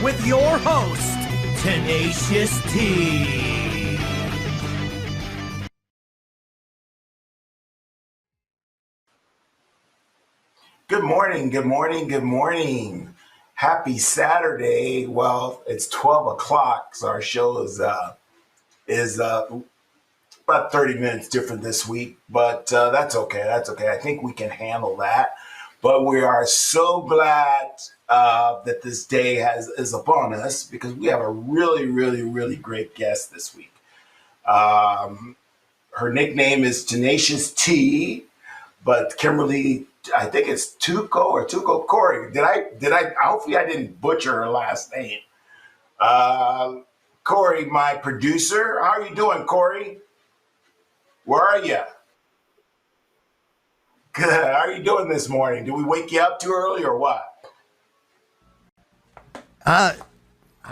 with your host, Tenacious T. Good morning, good morning, good morning. Happy Saturday. Well, it's 12 o'clock, so our show is about 30 minutes different this week, but that's okay. That's okay. I think we can handle that. But we are so glad that this day is upon us because we have a really, really, really great guest this week. Her nickname is Tenacious T, but Kimberly, I think it's Tocco Corey. Hopefully I didn't butcher her last name. Corey, my producer. How are you doing, Corey? Where are you? Good. How are you doing this morning? Did we wake you up too early or what? I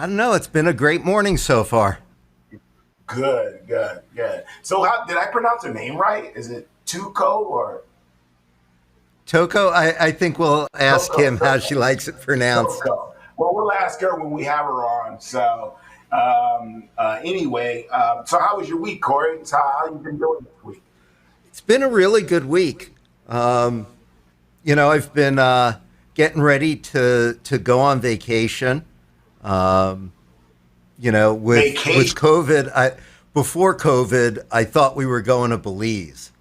don't know. It's been a great morning so far. Good, good, good. So how did I pronounce her name right? Is it Tocco or Tocco, I think we'll ask Tocco? him how she likes it pronounced. Tocco. Well, we'll ask her when we have her on. So anyway, so how was your week, Corey? So how you been doing this week? It's been a really good week. I've been getting ready to go on vacation. With COVID, before COVID, I thought we were going to Belize.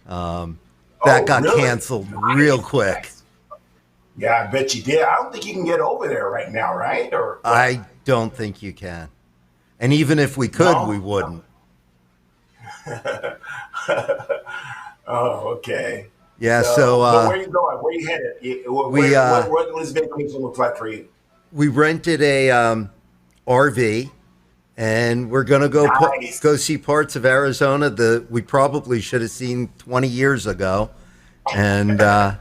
That got really? canceled real quick. Yeah, I bet you did. I don't think you can get over there right now, right? Or I don't think you can. And even if we could, no? we wouldn't. Oh, okay. Yeah, but where are you going? Where are you headed? What does vacation look like for you? We rented a RV, and we're gonna go Nice. go see parts of Arizona that we probably should have seen 20 years ago, and we'll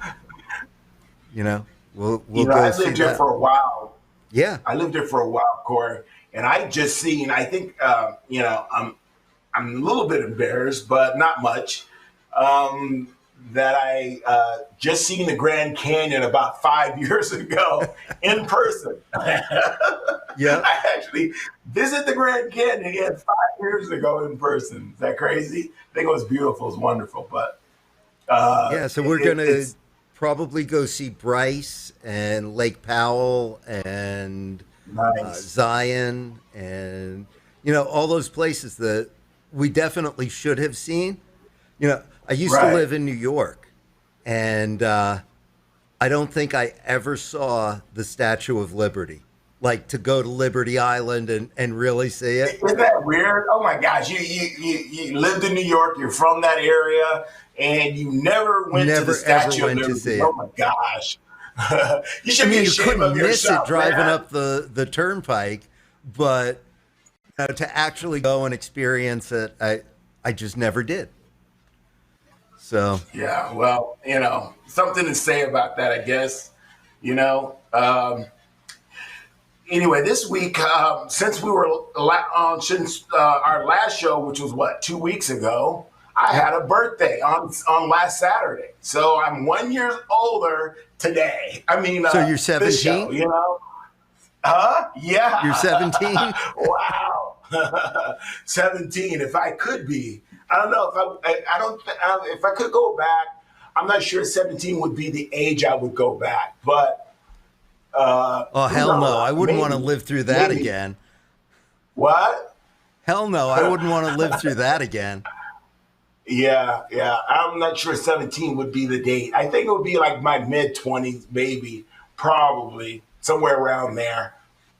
go I see lived here that. for a while. Yeah, I lived here for a while, Corey, and I just seen. I think I'm a little bit embarrassed, but not much. That I just seen the Grand Canyon about 5 years ago in person. yeah, I actually visited the Grand Canyon again 5 years ago in person. Is that crazy? I think it was beautiful. It was wonderful, but yeah. So we're gonna probably go see Bryce and Lake Powell and nice. Zion and all those places that we definitely should have seen. I used to live in New York, and I don't think I ever saw the Statue of Liberty. Like to go to Liberty Island and really see it. Isn't that weird? Oh my gosh, you lived in New York, you're from that area, and you never went to the Statue of Liberty. To see it. Oh my gosh. You should be ashamed you couldn't of miss yourself, it driving man. up the turnpike, but to actually go and experience it, I just never did. So yeah, well, something to say about that, I guess. Anyway, this week, since we were since our last show, which was 2 weeks ago, I had a birthday on last Saturday, so I'm 1 year older today. I mean, so you're 17. Huh? Yeah. You're 17. Wow. 17. If I could be, I don't know if I could go back. I'm not sure 17 would be the age I would go back, but. Oh, hell no. I wouldn't want to live through that again. What? Hell no. I wouldn't want to live through that again. Yeah. I'm not sure 17 would be the date. I think it would be like my mid-20s, maybe, probably, somewhere around there.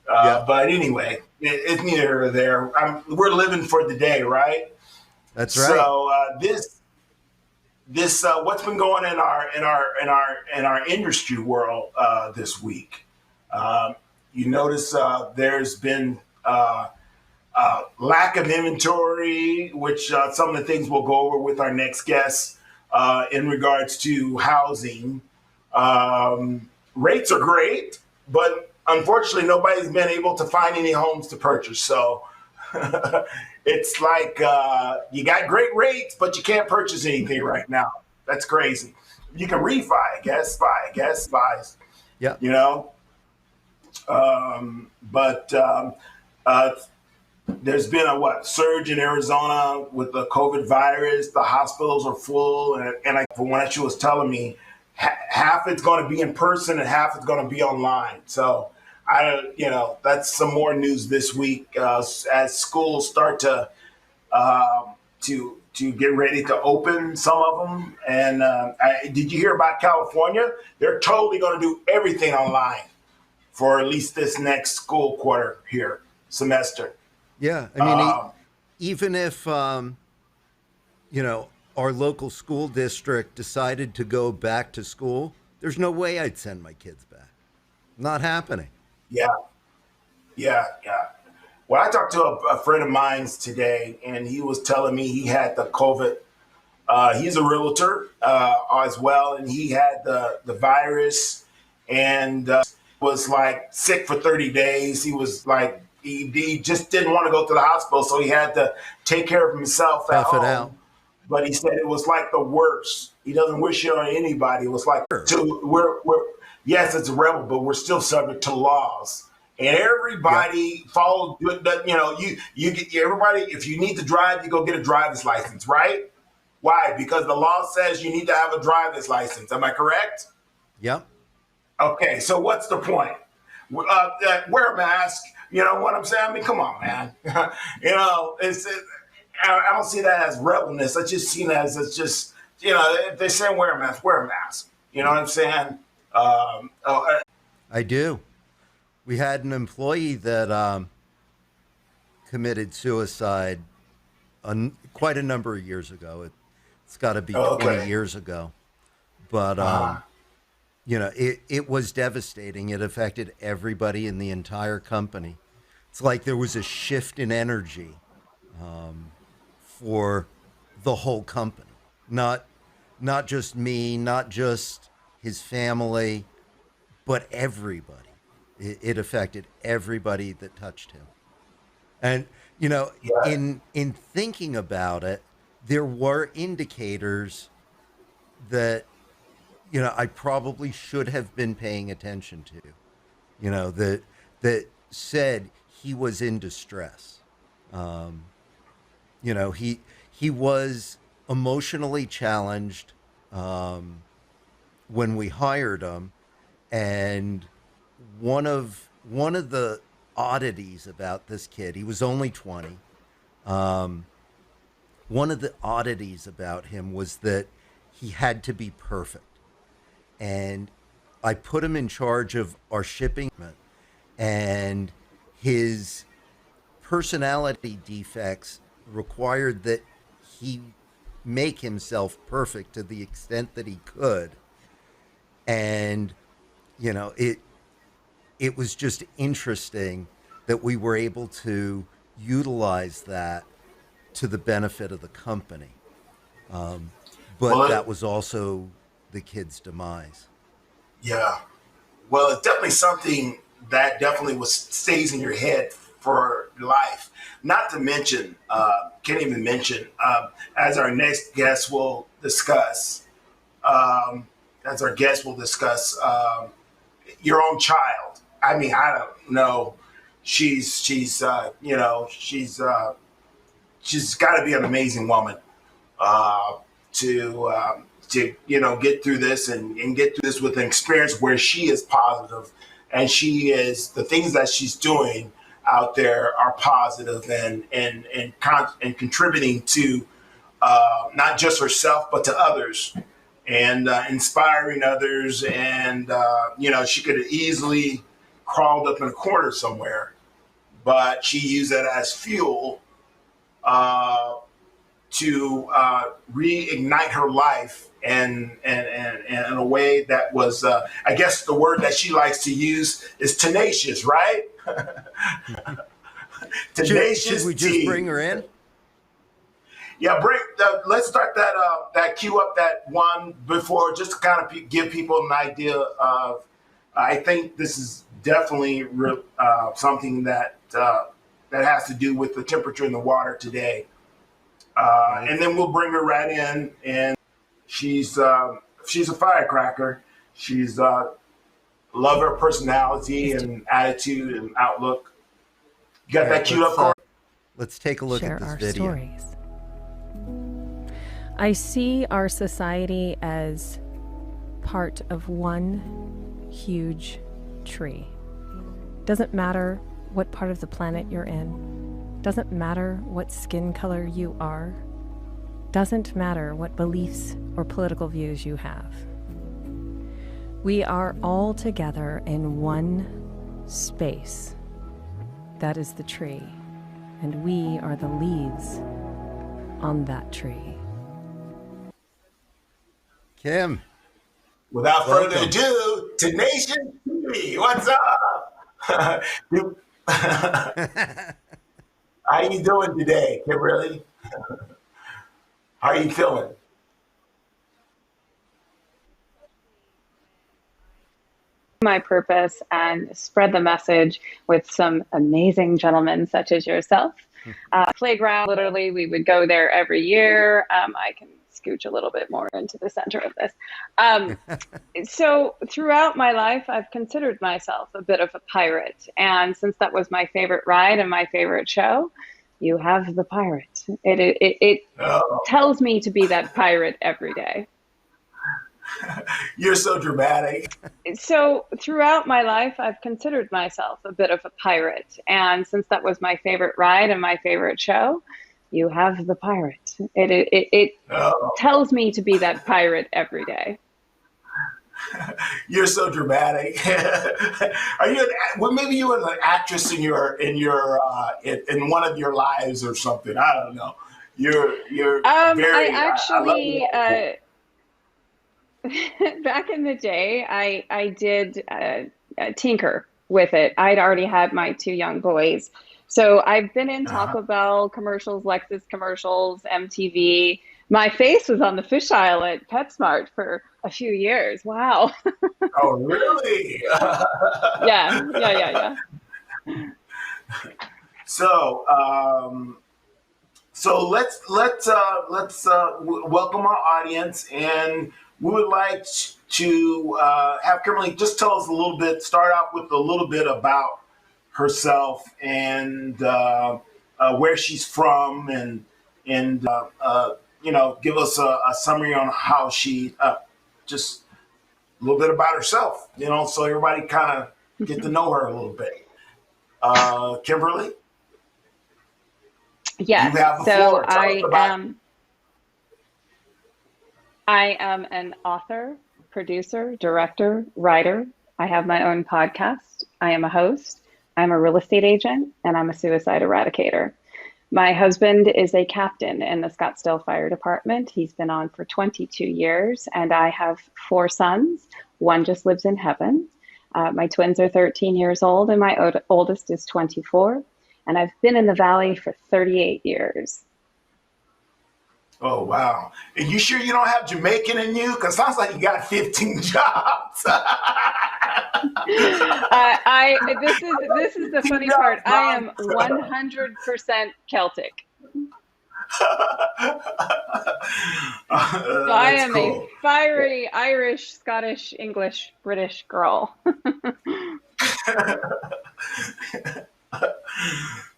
But anyway, it's neither here nor there. We're living for the day, right? That's right. So this what's been going in our industry world this week? You notice there's been lack of inventory, which some of the things we'll go over with our next guest in regards to housing. Rates are great, but unfortunately, nobody's been able to find any homes to purchase. So it's like you got great rates, but you can't purchase anything right now. That's crazy. You can refi, buys. Yeah. But uh, there's been a surge in Arizona with the COVID virus. The hospitals are full, and from what she was telling me, half it's going to be in person and half it's going to be online. So that's some more news this week as schools start to get ready to open some of them. And did you hear about California? They're totally going to do everything online for at least this next school quarter here, semester. Yeah, I mean, even if our local school district decided to go back to school, there's no way I'd send my kids back. Not happening. Yeah, yeah. Well, I talked to a friend of mine's today, and he was telling me he had the COVID. He's a realtor as well, and he had the virus and was like sick for 30 days. He was like, he just didn't want to go to the hospital, so he had to take care of himself at Tough it out. home. But he said it was like the worst. He doesn't wish it on anybody. It was like, Sure. we're yes, it's a rebel, but we're still subject to laws. And everybody followed. You get everybody. If you need to drive, you go get a driver's license, right? Why? Because the law says you need to have a driver's license. Am I correct? Yep. Okay, so what's the point? Wear a mask. You know what I'm saying? I mean, come on, man. I don't see that as rebelness. I just see that as it's just, if they say wear a mask, wear a mask. You know what I'm saying? I do. We had an employee that committed suicide quite a number of years ago. It's got to be 20 years ago. But, it was devastating. It affected everybody in the entire company. It's like there was a shift in energy for the whole company. Not just me, not just his family, but everybody. It affected everybody that touched him. And, in thinking about it, there were indicators that, I probably should have been paying attention to, that said he was in distress. He was emotionally challenged when we hired him, and one of the oddities about this kid, he was only 20. One of the oddities about him was that he had to be perfect. And I put him in charge of our shipping, and his personality defects required that he make himself perfect to the extent that he could. And, it was just interesting that we were able to utilize that to the benefit of the company. But that was also the kid's demise. Yeah. Well, it's definitely something that definitely stays in your head for life. Not to mention, can't even mention, as our next guest will discuss, your own child. I mean, I don't know. She's got to be an amazing woman to get through this and get through this with an experience where she is positive, and the things that she's doing out there are positive and contributing to not just herself but to others, and inspiring others. And she could have easily crawled up in a corner somewhere, but she used that as fuel to reignite her life and in a way that was, I guess the word that she likes to use is tenacious, right? Tenacious. Should we just bring her in? Yeah, let's start that cue up that one before, just to kind of give people an idea of. I think this is definitely something that has to do with the temperature in the water today. And then we'll bring her right in, and she's a firecracker. She's love her personality and attitude and outlook. You got that queued up, Corey? Let's take a look at this video. Stories. I see our society as part of one huge tree. Doesn't matter what part of the planet you're in. Doesn't matter what skin color you are. Doesn't matter what beliefs or political views you have. We are all together in one space. That is the tree, and we are the leaves on that tree. Kim. Without further ado, Tenacious TV, what's up? How you doing today, Kimberly? How are you feeling? My purpose and spread the message with some amazing gentlemen such as yourself. Playground, literally, we would go there every year. I can scooch a little bit more into the center of this. So throughout my life, I've considered myself a bit of a pirate. And since that was my favorite ride and my favorite show, you have the pirate. It tells me to be that pirate every day. You're so dramatic. So throughout my life, I've considered myself a bit of a pirate. And since that was my favorite ride and my favorite show, you have the pirate. It tells me to be that pirate every day. You're so dramatic. Are you? Well, maybe you were an actress in in one of your lives or something. I don't know. You're very. I actually. Back in the day, I did tinker with it. I'd already had my 2 young boys. So I've been in Taco Bell commercials, Lexus commercials, MTV. My face was on the fish aisle at PetSmart for a few years. Wow. Oh, really? Yeah. So let's welcome our audience, and we would like to have Kimberly just tell us start off with a little bit about herself and where she's from, and give us a summary on how she just a little bit about herself, so everybody kind of get to know her a little bit. Kimberly? Yes. You have the so floor. I am an author, producer, director, writer. I have my own podcast. I am a host. I'm a real estate agent, and I'm a suicide eradicator. My husband is a captain in the Scottsdale Fire Department. He's been on for 22 years, and I have 4 sons. One just lives in heaven. My twins are 13 years old, and my oldest is 24. And I've been in the Valley for 38 years. Oh, wow. Are you sure you don't have Jamaican in you? Because it sounds like you got 15 jobs. This is the funny part. I am 100% Celtic. I am cool. A fiery Irish, Scottish, English, British girl.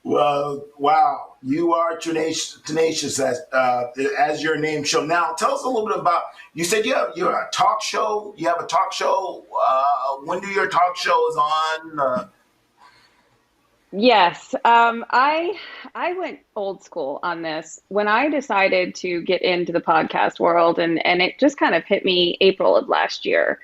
Well, wow, you are tenacious as your name shows. Now, tell us a little bit about. You said you're a talk show. You have a talk show. When do your talk shows on? Yes, I went old school on this when I decided to get into the podcast world, and it just kind of hit me April of last year.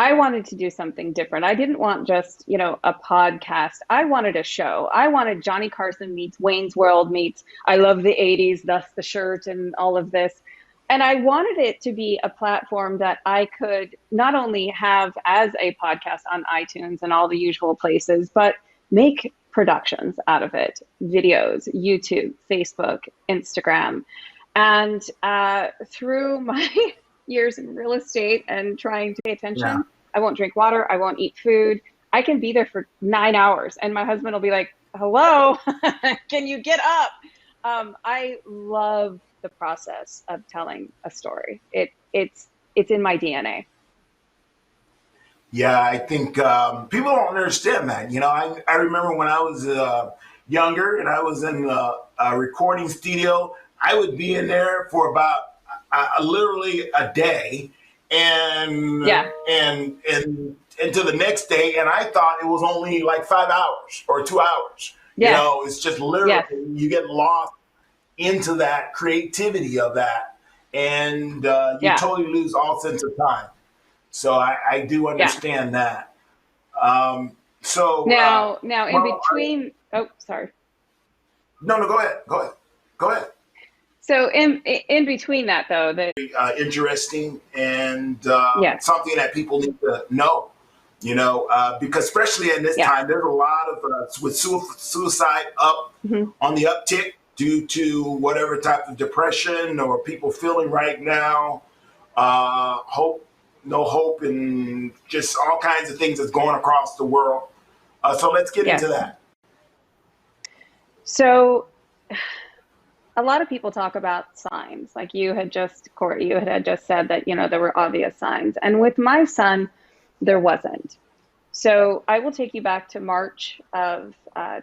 I wanted to do something different. I didn't want just, a podcast. I wanted a show. I wanted Johnny Carson meets Wayne's World meets I love the 80s, thus the shirt and all of this. And I wanted it to be a platform that I could not only have as a podcast on iTunes and all the usual places, but make productions out of it, videos, YouTube, Facebook, Instagram. And through my years in real estate and trying to pay attention, I won't drink water, I won't eat food. I can be there for 9 hours and my husband will be like, hello, can you get up? I love the process of telling a story. It's in my DNA. Yeah, I think people don't understand that. I remember when I was younger and I was in a recording studio, I would be in there for about literally a day, and Yeah. and into the next day, and I thought it was only like 5 hours or 2 hours. Yes. It's just literally Yes. you get lost into that creativity of that, and you Yeah. totally lose all sense of time. So I do Yeah. understand that. Um, so, Now in well, between, oh, sorry. no, go ahead. Go ahead. Go ahead. So in between that though, Interesting and yes. something that people need to know, because especially in this Yeah. time, there's a lot of with suicide up Mhm. on the uptick due to whatever type of depression or people feeling right now, hope, no hope, and just all kinds of things that's going across the world. So let's get into Yes. that. So a lot of people talk about signs, like Corey, you had just said that, there were obvious signs. And with my son, there wasn't. So I will take you back to March of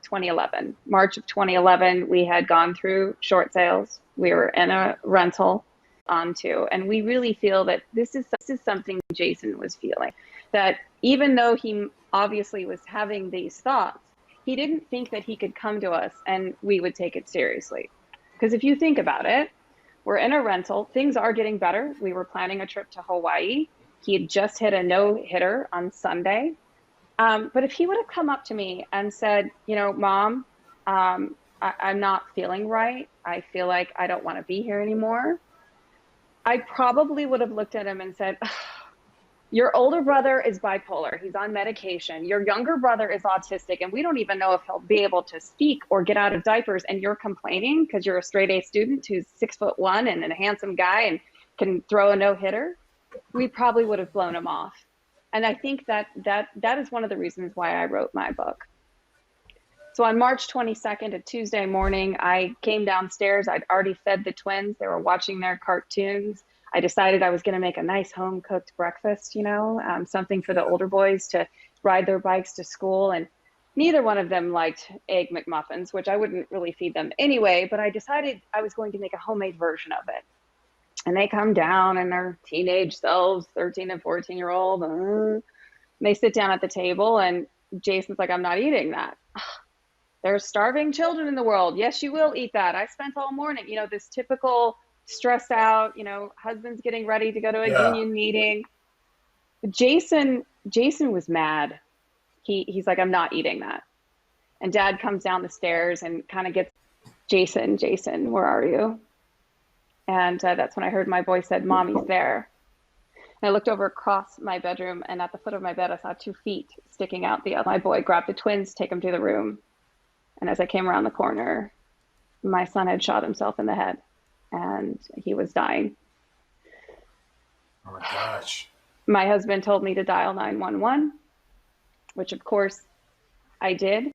2011. March of 2011, we had gone through short sales. We were in a rental onto, and we really feel that this is something Jason was feeling. That even though he obviously was having these thoughts, he didn't think that he could come to us and we would take it seriously. Because if you think about it, we're in a rental. Things are getting better. We were planning a trip to Hawaii. He had just hit a no-hitter on Sunday. But if he would have come up to me and said, Mom, I'm not feeling right. I feel like I don't want to be here anymore. I probably would have looked at him and said, your older brother is bipolar. He's on medication. Your younger brother is autistic, and we don't even know if he'll be able to speak or get out of diapers. And you're complaining because you're a straight A student who's 6'1" and a handsome guy and can throw a no-hitter. We probably would have blown him off. And I think that is one of the reasons why I wrote my book. So on March 22nd, a Tuesday morning, I came downstairs. I'd already fed the twins. They were watching their cartoons. I decided I was going to make a nice home cooked breakfast, something for the older boys to ride their bikes to school. And neither one of them liked egg McMuffins, which I wouldn't really feed them anyway, but I decided I was going to make a homemade version of it. And they come down and their teenage selves, 13 and 14-year-old, they sit down at the table and Jason's like, I'm not eating that. There's starving children in the world. Yes, you will eat that. I spent all morning, this typical stressed out, husband's getting ready to go to a union meeting. Jason was mad. He's like, I'm not eating that. And Dad comes down the stairs and kind of gets, Jason, where are you? And that's when I heard my voice said, Mommy's there. And I looked over across my bedroom, and at the foot of my bed, I saw 2 feet sticking out. My boy grabbed the twins, take them to the room. And as I came around the corner, my son had shot himself in the head, and he was dying. Oh my gosh. My husband told me to dial 911, which of course I did,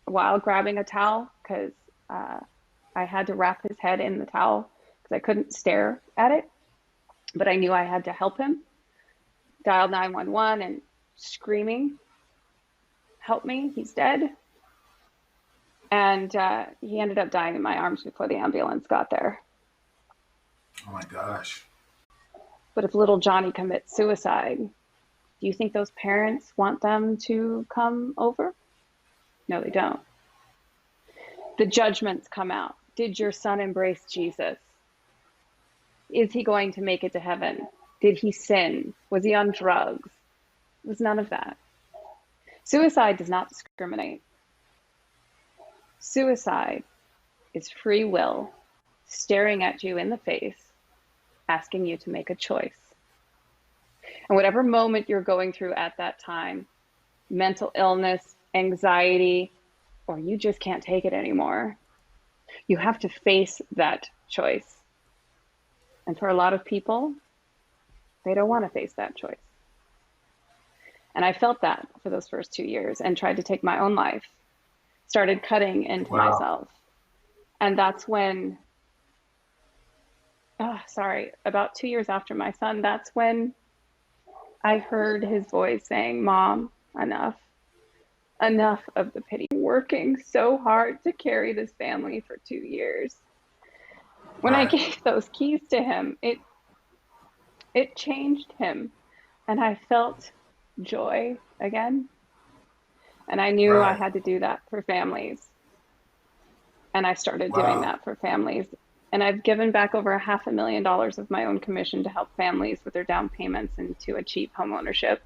while grabbing a towel, because I had to wrap his head in the towel because I couldn't stare at it. But I knew I had to help him. Dialed 911 and screaming, help me, he's dead. And he ended up dying in my arms before the ambulance got there. Oh my gosh. But if little Johnny commits suicide, do you think those parents want them to come over? No, they don't. The judgments come out. Did your son embrace Jesus? Is he going to make it to heaven? Did he sin? Was he on drugs? It was none of that. Suicide does not discriminate. Suicide is free will staring at you in the face, asking you to make a choice. And whatever moment you're going through at that time, mental illness, anxiety, or you just can't take it anymore, you have to face that choice. And for a lot of people, they don't want to face that choice. And I felt that for those first 2 years and tried to take my own life, started cutting into myself. And that's when, about 2 years after my son, that's when I heard his voice saying, Mom, enough. Enough of the pity. Working so hard to carry this family for 2 years. When I Right. gave those keys to him, it changed him. And I felt joy again. And I knew I Right. had to do that for families. And I started doing Wow. that for families. And I've given back over $500,000 of my own commission to help families with their down payments and to achieve home ownership.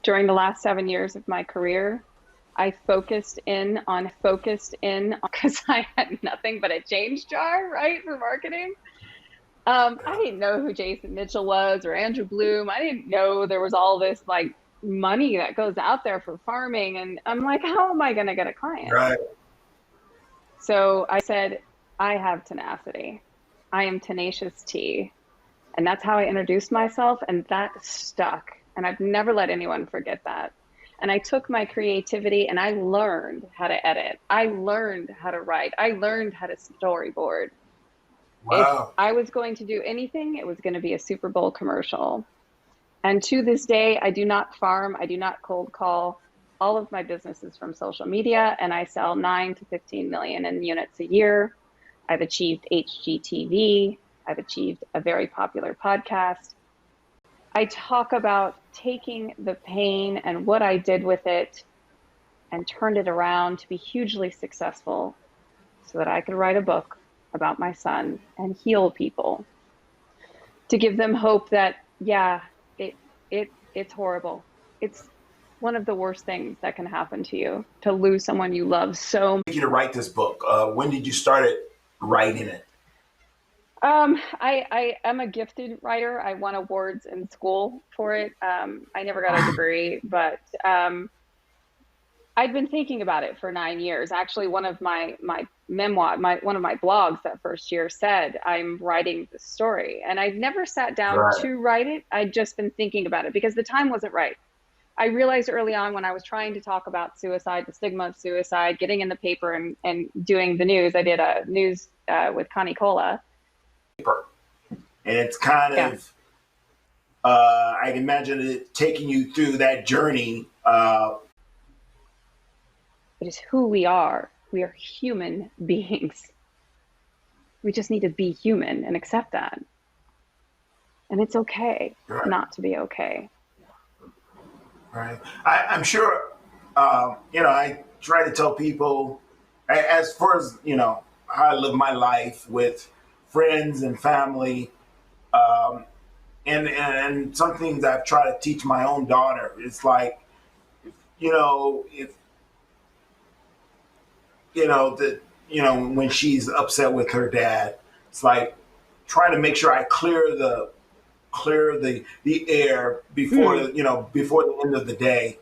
During the last 7 years of my career, I focused in because I had nothing but a change jar, right, for marketing. I didn't know who Jason Mitchell was or Andrew Bloom. I didn't know there was all this like money that goes out there for farming. And I'm like, how am I going to get a client? Right. So I said, I have tenacity. I am Tenacious T. And that's how I introduced myself. And that stuck. And I've never let anyone forget that. And I took my creativity and I learned how to edit. I learned how to write. I learned how to storyboard. If Wow. I was going to do anything, it was going to be a Super Bowl commercial. And to this day, I do not farm. I do not cold call. All of my business is from social media, and I sell 9 to 15 million in units a year. I've achieved HGTV. I've achieved a very popular podcast. I talk about taking the pain and what I did with it and turned it around to be hugely successful so that I could write a book about my son and heal people, to give them hope that, yeah, it's horrible. It's one of the worst things that can happen to you, to lose someone you love so much. You to write this book. When did you start writing it? I am a gifted writer. I won awards in school for it. I never got a degree, but I'd been thinking about it for 9 years. Actually, one of my one of my blogs that first year said, I'm writing the story. And I'd never sat down Right. to write it. I'd just been thinking about it because the time wasn't right. I realized early on when I was trying to talk about suicide, the stigma of suicide, getting in the paper and doing the news. I did a news with Connie Cola. And it's kind Yeah. of, I'd imagine it taking you through that journey. It is who we are. We are human beings. We just need to be human and accept that. And it's okay Right. not to be okay. Right. I'm sure, I try to tell people, as far as, how I live my life with friends and family, and some things I've tried to teach my own daughter. It's like, if, when she's upset with her dad, it's like trying to make sure I clear the air before before the end of the day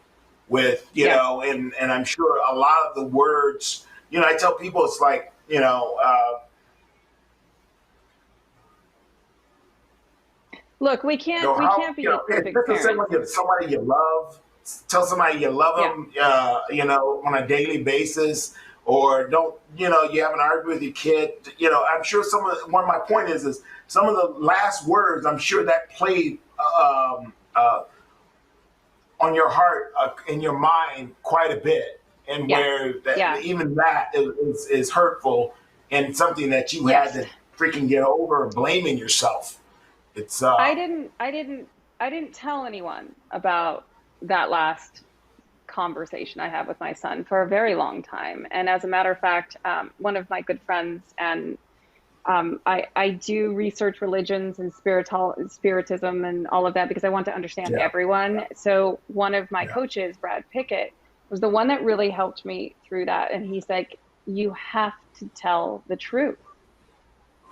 with and I'm sure a lot of the words I tell people it's like Look, we can't be a perfect parent. Somebody you love, tell somebody you love them on a daily basis, or don't you haven't argued with your kid. I'm sure one of my point is some of the last words, I'm sure that played on your heart, in your mind quite a bit, and where even that is hurtful and something that you had to freaking get over, blaming yourself. It's I didn't tell anyone about that last conversation I had with my son for a very long time. And as a matter of fact, one of my good friends, and I do research religions and spiritism and all of that because I want to understand everyone. So one of my coaches, Brad Pickett, was the one that really helped me through that. And he's like, you have to tell the truth.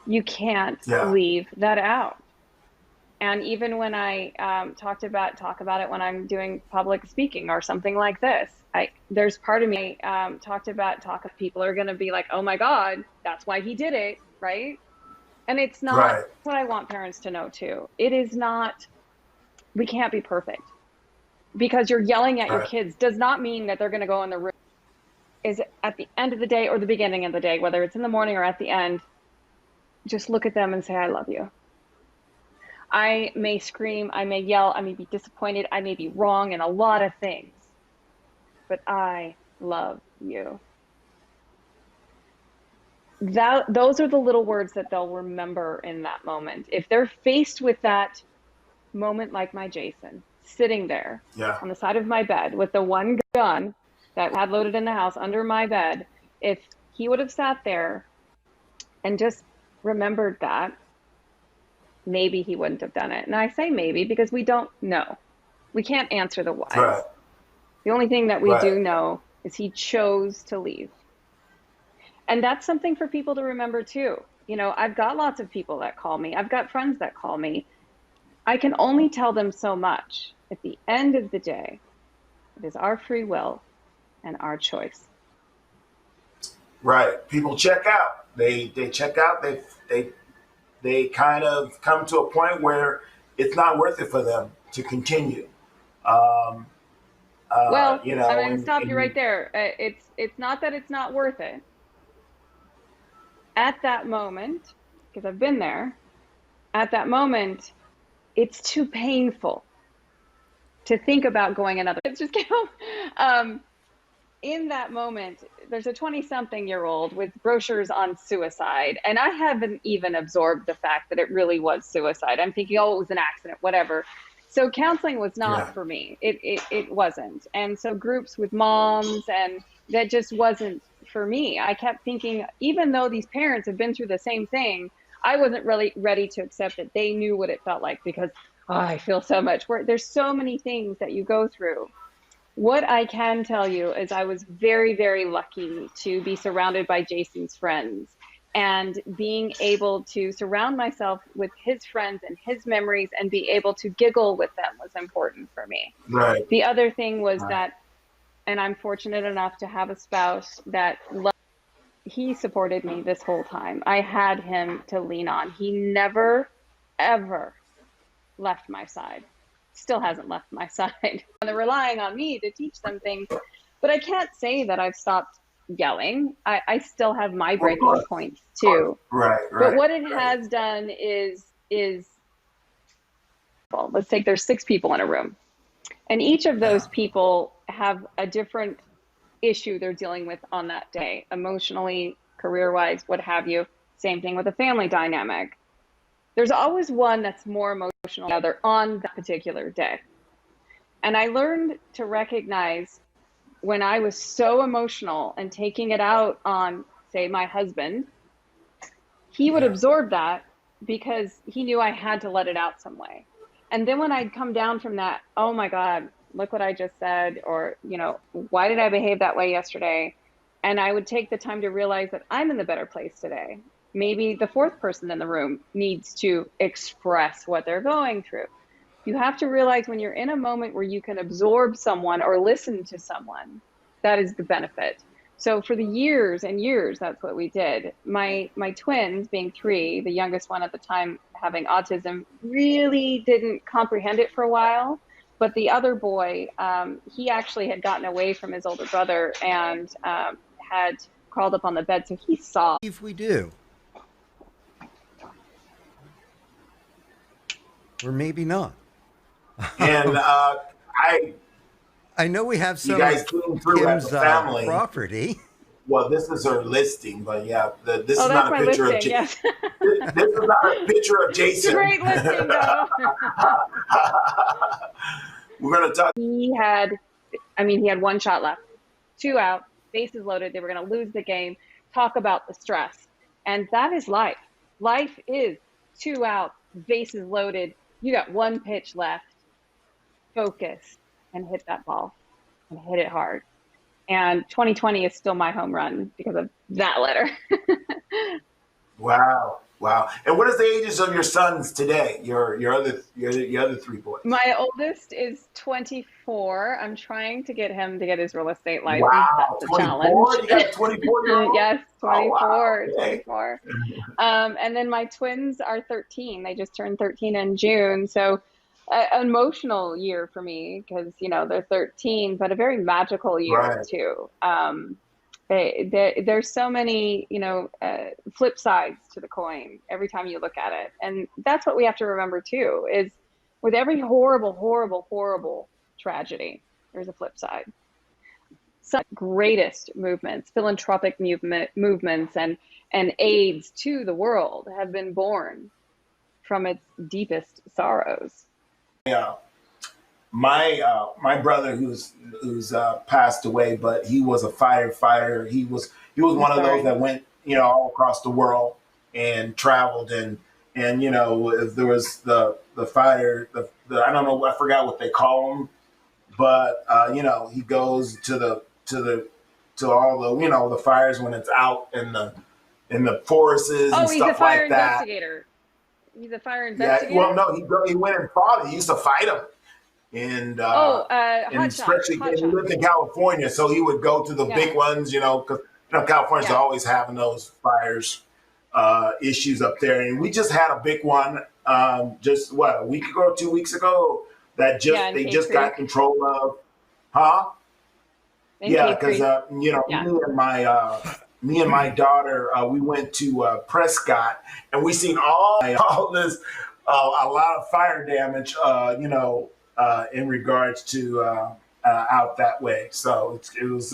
You can't leave that out. And even when I talk about it when I'm doing public speaking or something like this, there's part of me people are going to be like, oh my God, that's why he did it, right? And it's not what I want parents to know too. It is not, we can't be perfect. Because you're yelling at your kids does not mean that they're going to go in the room. Is at the end of the day or the beginning of the day, whether it's in the morning or at the end, just look at them and say, I love you. I may scream, I may yell, I may be disappointed, I may be wrong in a lot of things, but I love you. Those are the little words that they'll remember in that moment. If they're faced with that moment, like my Jason, sitting there on the side of my bed with the one gun that I had loaded in the house under my bed, if he would have sat there and just remembered that, maybe he wouldn't have done it. And I say maybe because we don't know. We can't answer the whys. Right. The only thing that we do know is he chose to leave. And that's something for people to remember too. You know, I've got lots of people that call me. I've got friends that call me. I can only tell them so much. At the end of the day, it is our free will and our choice. Right. People check out. They check out. They kind of come to a point where it's not worth it for them to continue. Well, you know, I'm going to stop you right there. It's not that it's not worth it. At that moment, because I've been there, at that moment, it's too painful to think about going another. It's just in that moment, there's a 20-something-year-old with brochures on suicide, and I haven't even absorbed the fact that it really was suicide. I'm thinking, oh, it was an accident, whatever. So counseling was not for me. It wasn't. And so groups with moms, and that just wasn't for me. I kept thinking, even though these parents have been through the same thing, I wasn't really ready to accept that they knew what it felt like, because I feel so much worse. There's so many things that you go through. What I can tell you is I was very, very lucky to be surrounded by Jason's friends, and being able to surround myself with his friends and his memories and be able to giggle with them was important for me. Right. The other thing was that, and I'm fortunate enough to have a spouse that he supported me this whole time. I had him to lean on. He never, ever left my side. Still hasn't left my side. And they're relying on me to teach them things. But I can't say that I've stopped yelling. I still have my breaking points too. Right. But what it has done is well, let's take, there's 6 people in a room. And each of those people have a different issue they're dealing with on that day, emotionally, career-wise, what have you. Same thing with a family dynamic. There's always one that's more emotional than the other on that particular day. And I learned to recognize when I was so emotional and taking it out on, say, my husband, he would absorb that because he knew I had to let it out some way. And then when I'd come down from that, oh my God, look what I just said, or, you know, why did I behave that way yesterday? And I would take the time to realize that I'm in the better place today. Maybe the 4th person in the room needs to express what they're going through. You have to realize when you're in a moment where you can absorb someone or listen to someone, that is the benefit. So for the years and years, that's what we did. My twins, being 3, the youngest one at the time having autism, really didn't comprehend it for a while. But the other boy, he actually had gotten away from his older brother and had crawled up on the bed, so he saw. If we do. Or maybe not. And I know we have some you guys came through as Kim's a family. property. Well, this is her listing, but yeah, this Oh, is that's not a my picture listing, of Jason. yes. This is not a picture of Jason. Great listing, though. We're going to talk. He had 1 shot left, 2 out, bases loaded. They were going to lose the game. Talk about the stress. And that is life. Life is 2 out, bases loaded. You got 1 pitch left. Focus and hit that ball and hit it hard. And 2020 is still my home run because of that letter. Wow. And what is the ages of your sons today? Your other 3 boys. My oldest is 24. I'm trying to get him to get his real estate license. Wow, That's the 24? challenge. You got a 24-year-old? Yes, 24. Oh, wow. 24. And then my twins are 13. They just turned 13 in June. So an emotional year for me because, you know, they're 13, but a very magical year too. There's so many, flip sides to the coin every time you look at it. And that's what we have to remember too, is with every horrible, horrible, horrible tragedy, there's a flip side. Some greatest movements, philanthropic movements and aids to the world have been born from its deepest sorrows. Yeah. My brother who's passed away, but he was a firefighter. He was one of those that went all across the world and traveled and if there was the fire, the I don't know, I forgot what they call them, but he goes to all the the fires when it's out in the forests and stuff like that. Investigator. He's a fire investigator. Yeah, well, no, he went and fought. He used to fight them. And especially he lived in California, so he would go to the big ones, because California's always having those fires issues up there. And we just had a big one just a week ago, 2 weeks ago that they just got control of, huh? Yeah, because me and my daughter, we went to Prescott, and we seen all this, a lot of fire damage, in regards to out that way. So it was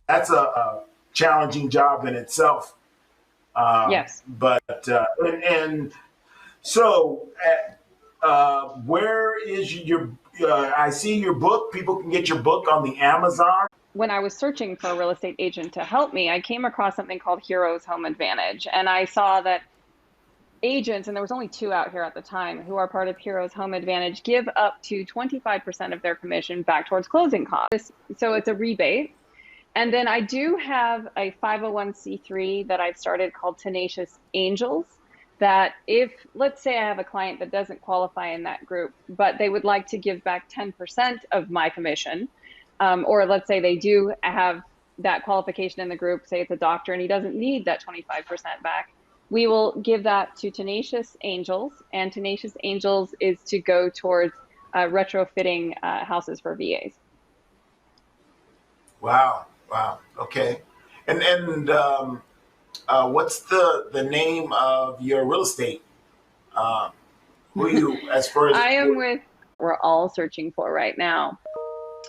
that's a challenging job in itself. Yes. But and so where is your? I see your book. People can get your book on the Amazon. When I was searching for a real estate agent to help me, I came across something called Heroes Home Advantage, and I saw that agents, and there was only 2 out here at the time, who are part of Heroes Home Advantage, give up to 25% of their commission back towards closing costs. So it's a rebate. And then I do have a 501c3 that I've started called Tenacious Angels, that if, let's say I have a client that doesn't qualify in that group, but they would like to give back 10% of my commission, or let's say they do have that qualification in the group, say it's a doctor and he doesn't need that 25% back, we will give that to Tenacious Angels, and Tenacious Angels is to go towards retrofitting houses for VAs. Wow. Okay. And what's the name of your real estate? Who are you as far as? I am with, we're all searching for right now.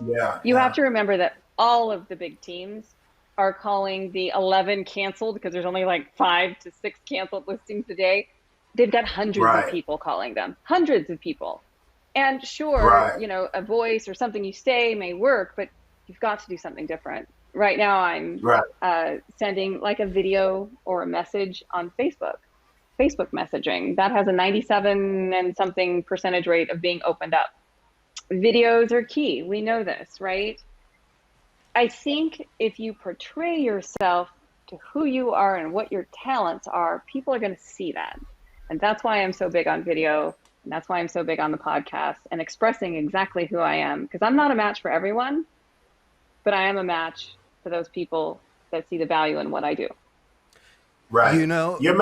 Yeah. You have to remember that all of the big teams are calling the 11 canceled, because there's only like 5 to 6 canceled listings a day. They've got hundreds of people calling them, hundreds of people. And sure, a voice or something you say may work, but you've got to do something different. Right now I'm sending like a video or a message on Facebook messaging. That has a 97 and something percentage rate of being opened up. Videos are key. We know this, right? I think if you portray yourself to who you are and what your talents are, people are going to see that. And that's why I'm so big on video. And that's why I'm so big on the podcast and expressing exactly who I am. Because I'm not a match for everyone, but I am a match for those people that see the value in what I do. Right. You're not a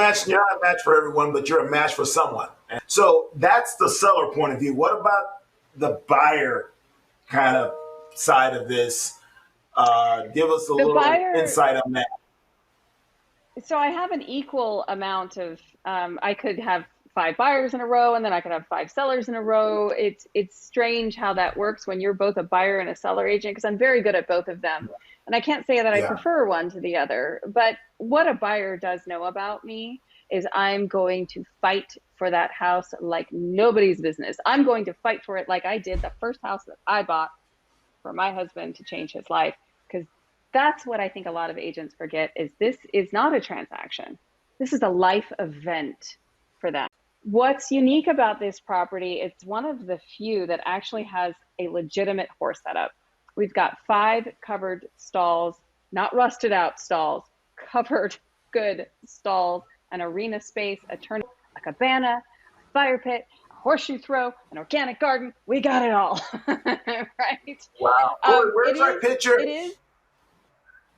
match for everyone, but you're a match for someone. So that's the seller point of view. What about the buyer kind of side of this? Give us a little insight on that. So I have an equal amount of, I could have 5 buyers in a row, and then I could have 5 sellers in a row. It's strange how that works when you're both a buyer and a seller agent, because I'm very good at both of them. And I can't say that I prefer one to the other, but what a buyer does know about me is I'm going to fight for that house like nobody's business. I'm going to fight for it like I did the first house that I bought for my husband to change his life. Because that's what I think a lot of agents forget, is this is not a transaction. This is a life event for them. What's unique about this property, it's one of the few that actually has a legitimate horse setup. We've got 5 covered stalls, not rusted out stalls, covered good stalls, an arena space, a tournament, a cabana, a fire pit, a horseshoe throw, an organic garden. We got it all, right? Wow. Where's our picture? It is.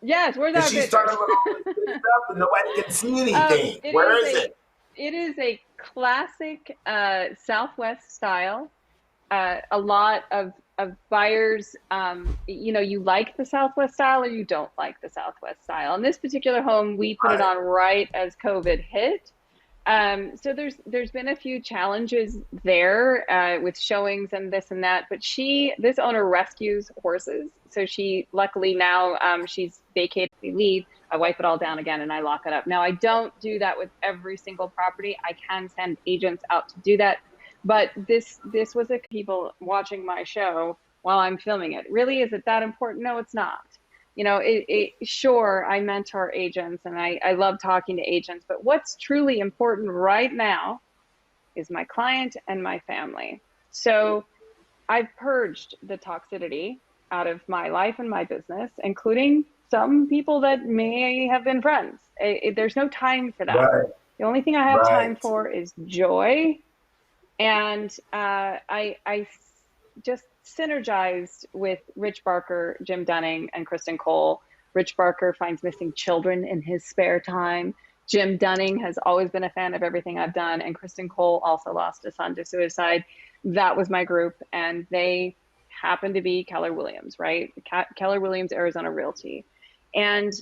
Yes, where's our picture? She's talking about all this good stuff and nobody can see anything. Where is it? It is a classic Southwest style. A lot of of buyers, you like the Southwest style or you don't like the Southwest style. In this particular home, we put it on right as COVID hit. So there's been a few challenges there with showings and this and that, but this owner rescues horses. So she luckily now she's vacated, we leave, I wipe it all down again and I lock it up. Now I don't do that with every single property. I can send agents out to do that, but this was a people watching my show while I'm filming it. Really, is it that important? No, it's not. Sure, I mentor agents and I love talking to agents, but what's truly important right now is my client and my family. So I've purged the toxicity out of my life and my business, including some people that may have been friends. There's no time for that. Right. The only thing I have time for is joy. And I just synergized with Rich Barker, Jim Dunning, and Kristen Cole. Rich Barker finds missing children in his spare time. Jim Dunning has always been a fan of everything I've done. And Kristen Cole also lost a son to suicide. That was my group. And they happened to be Keller Williams, right? Keller Williams, Arizona Realty. And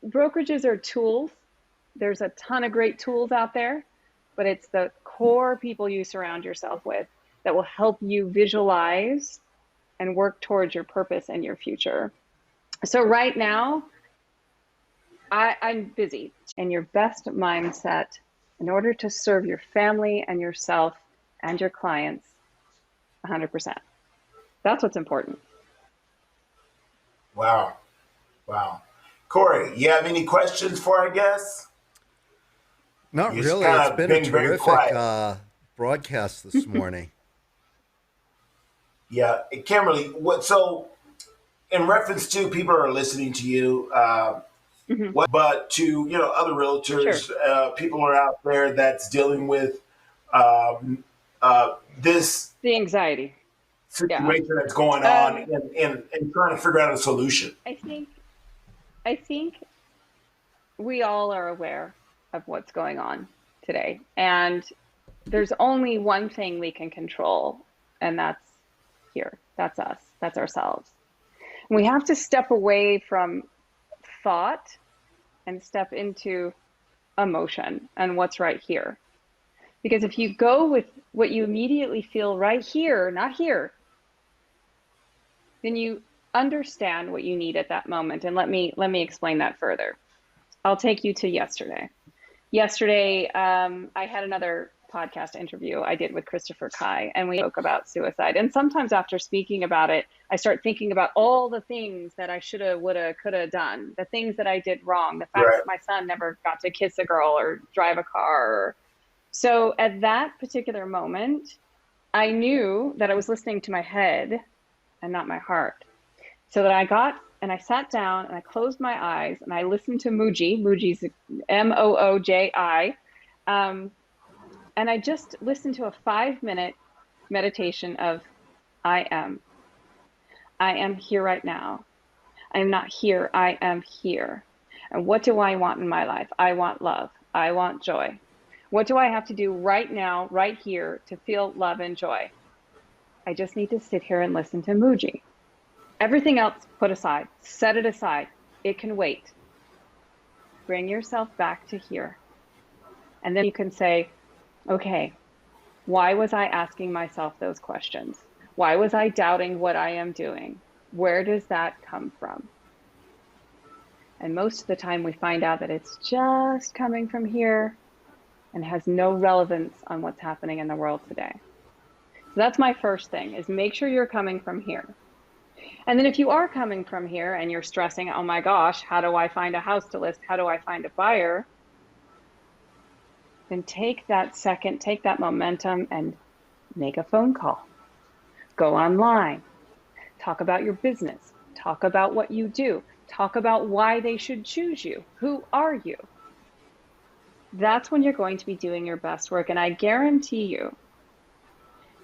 brokerages are tools. There's a ton of great tools out there, but it's the core people you surround yourself with that will help you visualize and work towards your purpose and your future. So right now, I'm busy. And your best mindset in order to serve your family and yourself and your clients 100%. That's what's important. Wow. Corey, you have any questions for our guests? Not really. It's been a terrific broadcast this morning. Yeah. Kimberly, so in reference to people who are listening to you, but to, other realtors, sure. People are out there that's dealing with the anxiety situation that's going on and trying to figure out a solution. I think we all are aware of what's going on today. And there's only one thing we can control, and that's here. That's us. That's ourselves. And we have to step away from thought and step into emotion and what's right here. Because if you go with what you immediately feel right here, not here, then you understand what you need at that moment. And let me explain that further. I'll take you to yesterday. Yesterday, I had another podcast interview I did with Christopher Kai, and we spoke about suicide. And sometimes after speaking about it, I start thinking about all the things that I shoulda, woulda, coulda done, the things that I did wrong, the fact that my son never got to kiss a girl or drive a car. So at that particular moment, I knew that I was listening to my head and not my heart. So that I sat down and I closed my eyes and I listened to Mooji. Mooji's Mooji. And I just listened to a 5-minute meditation of I am here right now. I am not here. I am here. And what do I want in my life? I want love. I want joy. What do I have to do right now, right here, to feel love and joy? I just need to sit here and listen to Mooji. Everything else put aside, set it aside. It can wait. Bring yourself back to here. And then you can say, okay, why was I asking myself those questions? Why was I doubting what I am doing? Where does that come from? And most of the time we find out that it's just coming from here and has no relevance on what's happening in the world today. So that's my first thing, is make sure you're coming from here. And then if you are coming from here and you're stressing, oh my gosh, how do I find a house to list? How do I find a buyer? Then take that second, take that momentum and make a phone call. Go online. Talk about your business. Talk about what you do. Talk about why they should choose you. Who are you? That's when you're going to be doing your best work. And I guarantee you,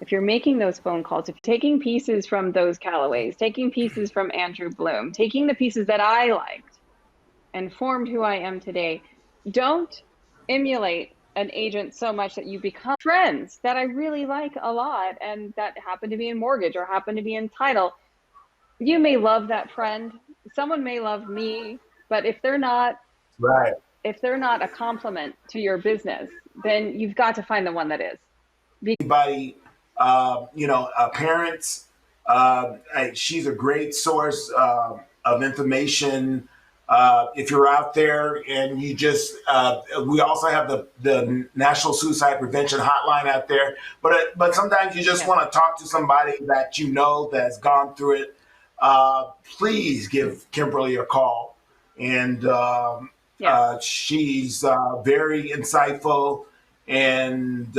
if you're making those phone calls, if you're taking pieces from those Callaways, taking pieces from Andrew Bloom, taking the pieces that I liked and formed who I am today, don't emulate an agent so much that you become friends that I really like a lot and that happen to be in mortgage or happen to be in title. You may love that friend. Someone may love me, but if they're not Right. a complement to your business, then you've got to find the one that is. Anybody, parents, she's a great source of information. If you're out there and you just, we also have the National Suicide Prevention Hotline out there. But sometimes you just want to talk to somebody that you know that's gone through it. Please give Kimberly a call, and she's very insightful, and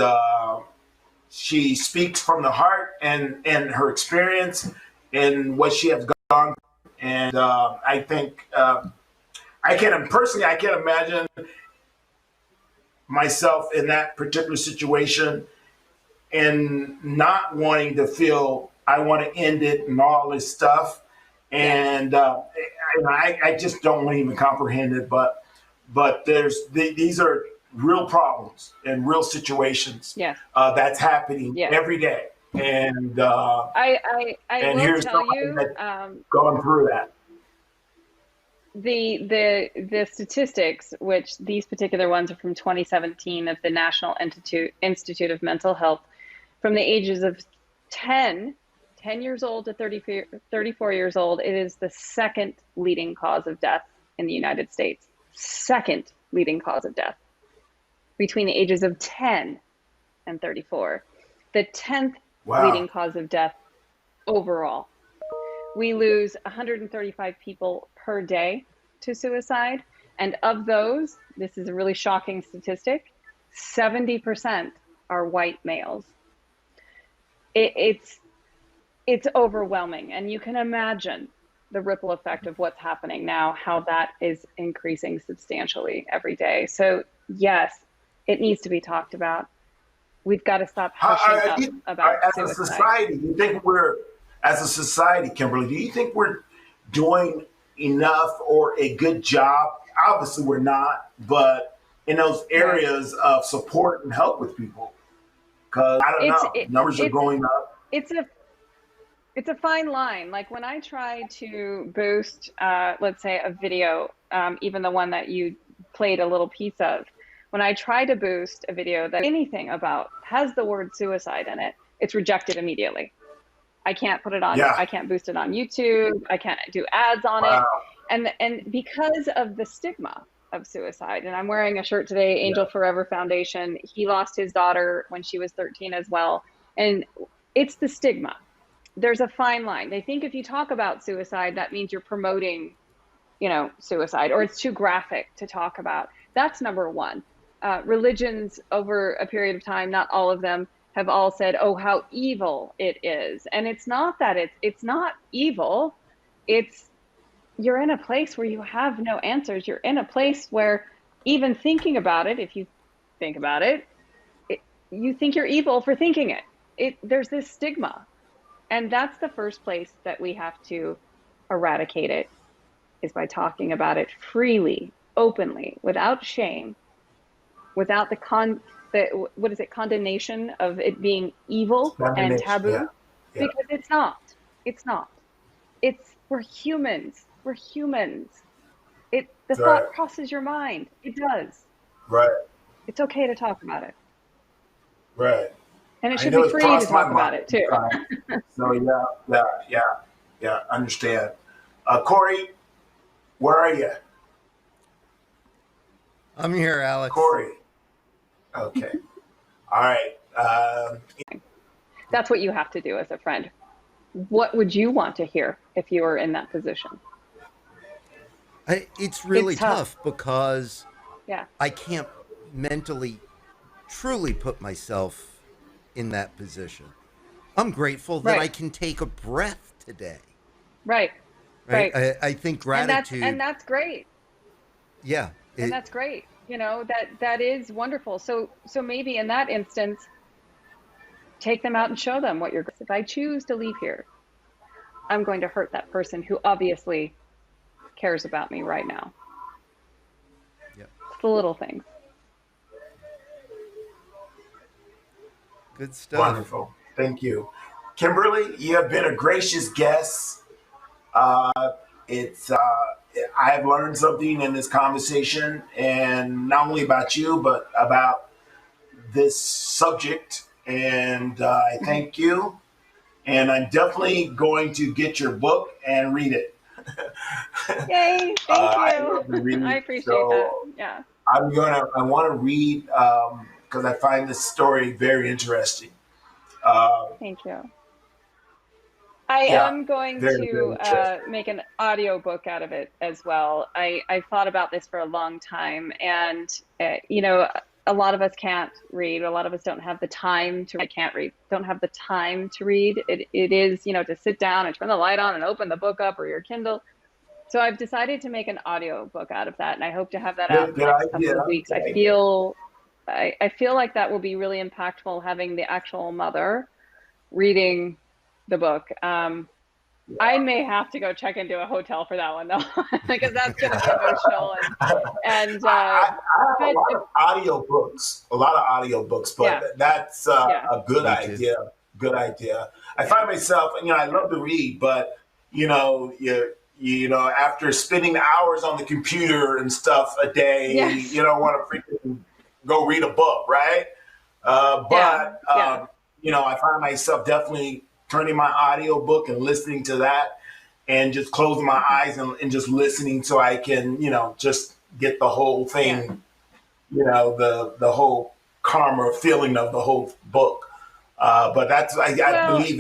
she speaks from the heart and her experience and what she has gone through. And I think I can't imagine myself in that particular situation and not wanting to feel I want to end it and all this stuff. And I just don't even comprehend it. But these are real problems and real situations that's happening every day. And I and will here's tell you, going through that. The statistics, which these particular ones are from 2017 of the National Institute of Mental Health, from the ages of 10 years old to 34 years old, it is the second leading cause of death in the United States. Second leading cause of death between the ages of 10 and 34. The 10th leading cause of death overall. We lose 135 people per day to suicide. And of those, this is a really shocking statistic, 70% are white males. It's overwhelming. And you can imagine the ripple effect of what's happening now, how that is increasing substantially every day. So yes, it needs to be talked about. We've got to stop hushing up about suicide. As a society, as a society, Kimberly, do you think we're doing enough or a good job? Obviously we're not, but in those areas of support and help with people, because I don't know, numbers are going up. It's a fine line. Like when I try to boost, let's say a video, even the one that you played a little piece of, when I try to boost a video that anything about has the word suicide in it, it's rejected immediately. I can't put it on, I can't boost it on YouTube. I can't do ads on it. And because of the stigma of suicide, and I'm wearing a shirt today, Angel Forever Foundation. He lost his daughter when she was 13 as well. And it's the stigma. There's a fine line. They think if you talk about suicide, that means you're promoting, suicide, or it's too graphic to talk about. That's number one. Religions over a period of time, not all of them, have all said, oh, how evil it is. And it's not that it's not evil. It's you're in a place where you have no answers. You're in a place where even thinking about it, if you think about it, you think you're evil for thinking it. There's this stigma. And that's the first place that we have to eradicate it, is by talking about it freely, openly, without shame, without condemnation of it being evil and taboo, because it's not. We're humans. We're humans. The thought crosses your mind. It does. Right. It's okay to talk about it. Right. And it should be free to talk about it too. So understand. Corey, where are you? I'm here, Alex. Corey. Okay. All right. That's what you have to do as a friend. What would you want to hear if you were in that position? It's really tough because I can't mentally truly put myself in that position. I'm grateful that I can take a breath today. Right. I think gratitude. And that's great. Yeah. And that's great. That is wonderful. So maybe in that instance, take them out and show them what you're. If I choose to leave here, I'm going to hurt that person who obviously cares about me right now. Yep. It's the little things. Good stuff. Wonderful. Thank you. Kimberly, you have been a gracious guest. It's I have learned something in this conversation, and not only about you, but about this subject. And I thank you. And I'm definitely going to get your book and read it. Yay! Thank I you. love to read, I appreciate that. so Yeah. I want to read because I find this story very interesting. Thank you. I Yeah, am going very, very to interesting. make an audio book out of it as well. I thought about this for a long time, and a lot of us can't read. A lot of us don't have the time to. I can't read. Don't have the time to read. It is to sit down and turn the light on and open the book up or your Kindle. So I've decided to make an audio book out of that, and I hope to have that out Good, in the good next idea. couple of weeks. Good idea. I feel like that will be really impactful, having the actual mother reading the book. I may have to go check into a hotel for that one though, because that's going to be emotional and I have but a lot of audio books, but yeah, that's yeah, a good Me too. idea. Good idea. I yeah, find myself, I love to read, but after spending hours on the computer and stuff a day, yes, you don't want to freaking go read a book, right? yeah, But yeah, I find myself definitely turning my audio book and listening to that, and just closing my eyes and just listening so I can, just get the whole yeah. thing, the whole karma feeling of the whole book. But I Well, believe